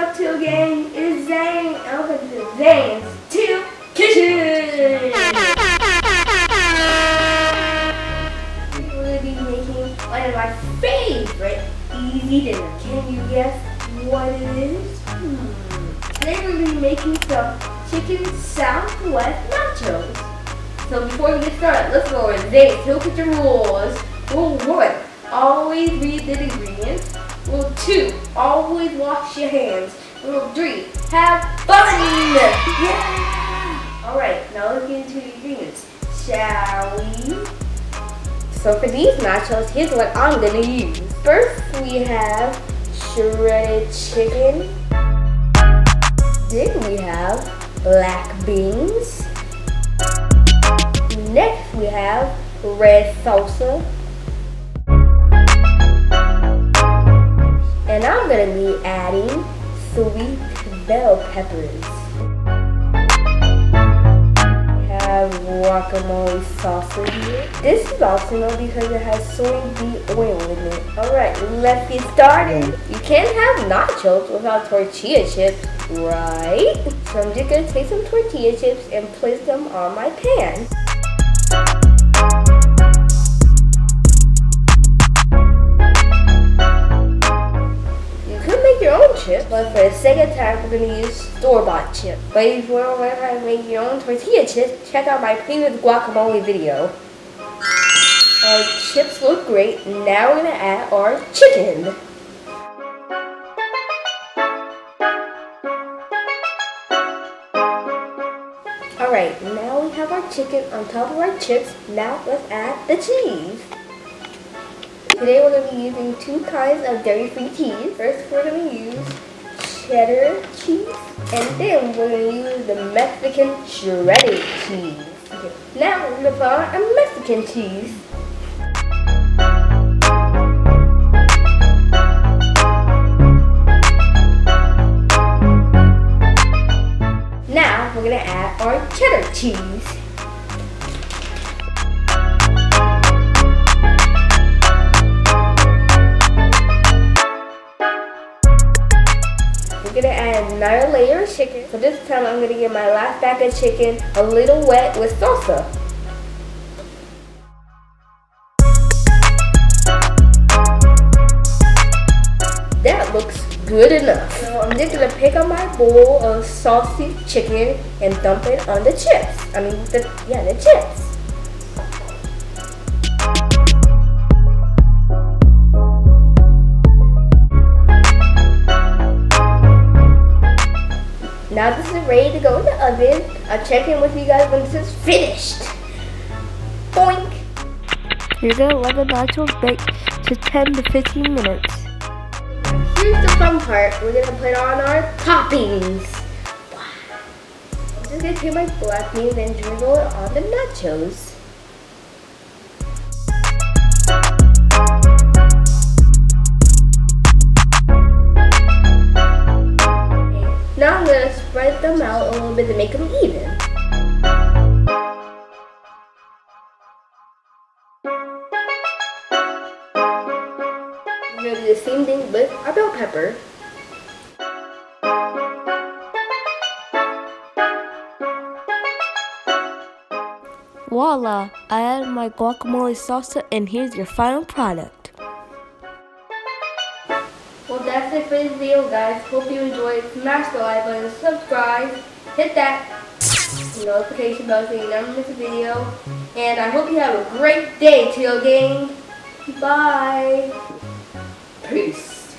up, Teal Gang? It is Zane, and welcome to Zane's Teal Kitchen! We're going to be making one of my favorite easy dinner. Can you guess what it is? Today we're going to be making some chicken Southwest nachos. So before we get started, let's go over Zane's Teal Kitchen rules. Rule 1, always read the ingredients. Rule 2, always wash your hands. Rule 3, have fun! Yeah! Alright, now let's get into the ingredients, shall we? So for these nachos, here's what I'm gonna use. First, we have shredded chicken. Then we have black beans. Next, we have red salsa. And I'm going to be adding sweet bell peppers. We have guacamole salsa here. This is optional because it has soybean oil in it. Alright, let's get started. You can't have nachos without tortilla chips, right? So I'm just going to take some tortilla chips and place them on my pan. Chip, but for the second time we're going to use store-bought chips. But if you want to learn how to make your own tortilla chips, check out my previous guacamole video. Our chips look great. Now we're going to add our chicken. Alright, now we have our chicken on top of our chips. Now let's add the cheese. Today we're going to be using two kinds of dairy-free cheese. First we're going to use cheddar cheese, and then we're going to use the Mexican shredded cheese. Okay. Now we're going to put on our Mexican cheese. Now we're going to add our cheddar cheese. I'm going to add another layer of chicken. So this time I'm going to get my last bag of chicken a little wet with salsa. That looks good enough. So I'm just going to pick up my bowl of saucy chicken and dump it on the chips. The chips. Now this is ready to go in the oven. I'll check in with you guys when this is finished. Boink! You're going to let the nachos bake to 10 to 15 minutes. Here's the fun part. We're going to put on our toppings. Wow. I'm just going to take my black beans and drizzle it on the nachos. Now I'm going to spread them out a little bit to make them even. We're going to do the same thing with our bell pepper. Voila! I added my guacamole salsa and here's your final product. Well, that's it for this video, guys. Hope you enjoyed. Smash the like button, subscribe, hit that notification bell so you never miss a video. And I hope you have a great day, Teal Gang. Bye. Peace.